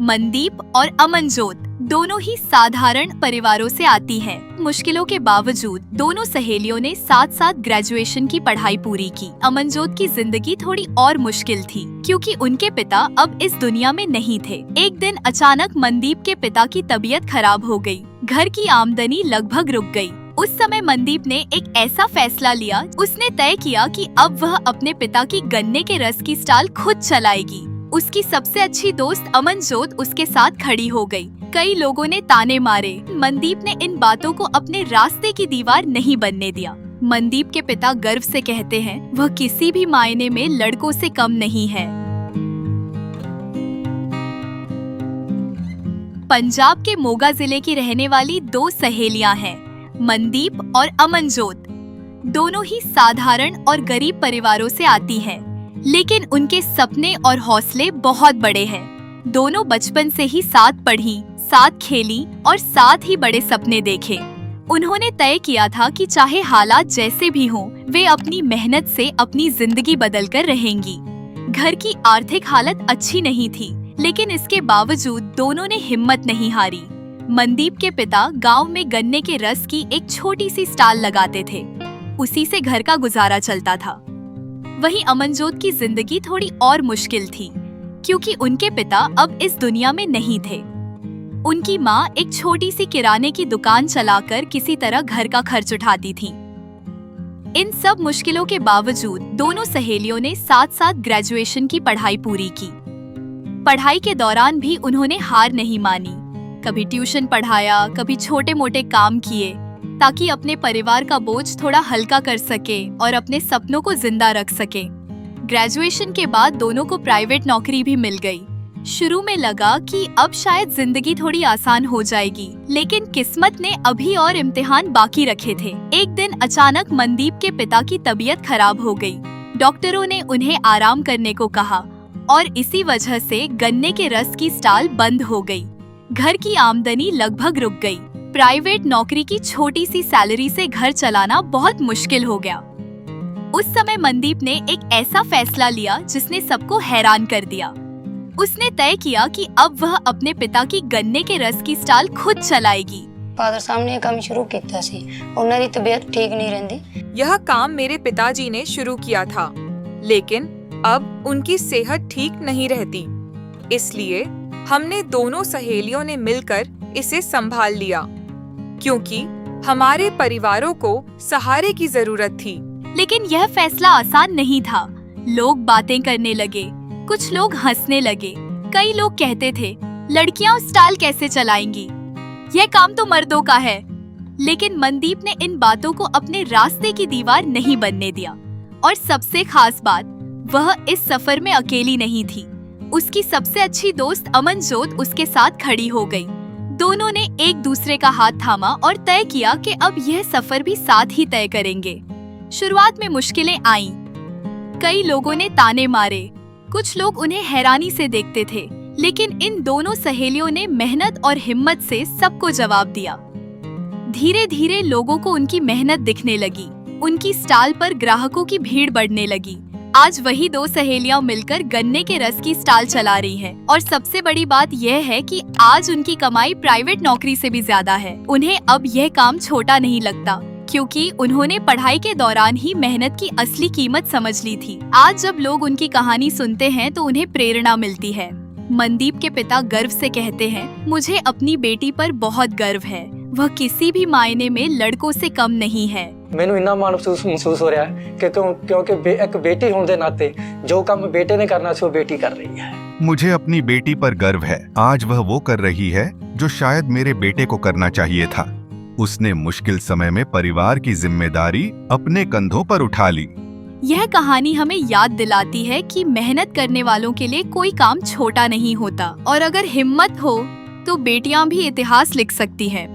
मनदीप और अमनजोत दोनों ही साधारण परिवारों से आती हैं। मुश्किलों के बावजूद दोनों सहेलियों ने साथ साथ ग्रेजुएशन की पढ़ाई पूरी की। अमनजोत की जिंदगी थोड़ी और मुश्किल थी क्योंकि उनके पिता अब इस दुनिया में नहीं थे। एक दिन अचानक मनदीप के पिता की तबीयत खराब हो गई। घर की आमदनी लगभग रुक गई। उस समय मनदीप ने एक ऐसा फैसला लिया। उसने तय किया कि अब वह अपने पिता की गन्ने के रस की स्टॉल खुद चलाएगी। उसकी सबसे अच्छी दोस्त अमनजोत उसके साथ खड़ी हो गई। कई लोगों ने ताने मारे। मनदीप ने इन बातों को अपने रास्ते की दीवार नहीं बनने दिया। मनदीप के पिता गर्व से कहते हैं, वह किसी भी मायने में लड़कों से कम नहीं है। पंजाब के मोगा जिले की रहने वाली दो सहेलियां हैं, मनदीप और अमनजोत। दोनों ही साधारण और गरीब परिवारों से आती हैं, लेकिन उनके सपने और हौसले बहुत बड़े हैं। दोनों बचपन से ही साथ पढ़ी, साथ खेली और साथ ही बड़े सपने देखे। उन्होंने तय किया था कि चाहे हालात जैसे भी हों, वे अपनी मेहनत से अपनी जिंदगी बदलकर रहेंगी। घर की आर्थिक हालत अच्छी नहीं थी, लेकिन इसके बावजूद दोनों ने हिम्मत नहीं हारी। मनदीप के पिता गांव में गन्ने के रस की एक छोटी सी स्टॉल लगाते थे। उसी से घर का गुजारा चलता था। वहीं अमनजोत की जिंदगी थोड़ी और मुश्किल थी क्योंकि उनके पिता अब इस दुनिया में नहीं थे। उनकी माँ एक छोटी सी किराने की दुकान चलाकर किसी तरह घर का खर्च उठाती थी। इन सब मुश्किलों के बावजूद दोनों सहेलियों ने साथ साथ ग्रेजुएशन की पढ़ाई पूरी की। पढ़ाई के दौरान भी उन्होंने हार नहीं मानी। कभी ट्यूशन पढ़ाया, कभी छोटे मोटे काम किए ताकि अपने परिवार का बोझ थोड़ा हल्का कर सके और अपने सपनों को जिंदा रख सके। ग्रेजुएशन के बाद दोनों को प्राइवेट नौकरी भी मिल गई। शुरू में लगा कि अब शायद जिंदगी थोड़ी आसान हो जाएगी, लेकिन किस्मत ने अभी और इम्तिहान बाकी रखे थे। एक दिन अचानक मनदीप के पिता की तबीयत खराब हो गई। डॉक्टरों ने उन्हें आराम करने को कहा और इसी वजह से गन्ने के रस की स्टॉल बंद हो गई। घर की आमदनी लगभग रुक गई। प्राइवेट नौकरी की छोटी सी सैलरी से घर चलाना बहुत मुश्किल हो गया। उस समय मनदीप ने एक ऐसा फैसला लिया जिसने सबको हैरान कर दिया। उसने तय किया कि अब वह अपने पिता की गन्ने के रस की स्टॉल खुद चलाएगी। फादर साहब ने काम शुरू किया सी, उन्हां दी तबीयत ठीक नहीं रहंदी। यह काम मेरे पिताजी ने शुरू किया था, लेकिन अब उनकी सेहत ठीक नहीं रहती। इसलिए हमने दोनों सहेलियों ने मिलकर इसे संभाल लिया, क्योंकि हमारे परिवारों को सहारे की जरूरत थी। लेकिन यह फैसला आसान नहीं था। लोग बातें करने लगे, कुछ लोग हंसने लगे। कई लोग कहते थे, लड़कियां स्टॉल कैसे चलाएंगी, यह काम तो मर्दों का है। लेकिन मनदीप ने इन बातों को अपने रास्ते की दीवार नहीं बनने दिया। और सबसे खास बात, वह इस सफर में अकेली नहीं थी। उसकी सबसे अच्छी दोस्त अमनजोत उसके साथ खड़ी हो गई। दोनों ने एक दूसरे का हाथ थामा और तय किया कि अब यह सफर भी साथ ही तय करेंगे। शुरुआत में मुश्किलें आईं। कई लोगों ने ताने मारे, कुछ लोग उन्हें हैरानी से देखते थे, लेकिन इन दोनों सहेलियों ने मेहनत और हिम्मत से सबको जवाब दिया। धीरे धीरे लोगों को उनकी मेहनत दिखने लगी। उनकी स्टॉल पर ग्राहकों की भीड़ बढ़ने लगी। आज वही दो सहेलियां मिलकर गन्ने के रस की स्टॉल चला रही हैं। और सबसे बड़ी बात यह है कि आज उनकी कमाई प्राइवेट नौकरी से भी ज्यादा है। उन्हें अब यह काम छोटा नहीं लगता, क्योंकि उन्होंने पढ़ाई के दौरान ही मेहनत की असली कीमत समझ ली थी। आज जब लोग उनकी कहानी सुनते हैं तो उन्हें प्रेरणा मिलती है। मनदीप के पिता गर्व से कहते हैं, मुझे अपनी बेटी पर बहुत गर्व है। वह किसी भी मायने में लड़कों से कम नहीं है। मैनू इन्ना मान महसूस हो रहा है कि क्योंकि एक बेटी होने के नाते जो काम बेटे ने करना सी वो बेटी कर रही है। मुझे अपनी बेटी पर गर्व है। आज वह वो कर रही है जो शायद मेरे बेटे को करना चाहिए था। उसने मुश्किल समय में परिवार की जिम्मेदारी अपने कंधों पर उठा ली। यह कहानी हमें याद दिलाती है कि मेहनत करने वालों के लिए कोई काम छोटा नहीं होता और अगर हिम्मत हो तो बेटियां भी इतिहास लिख सकती हैं।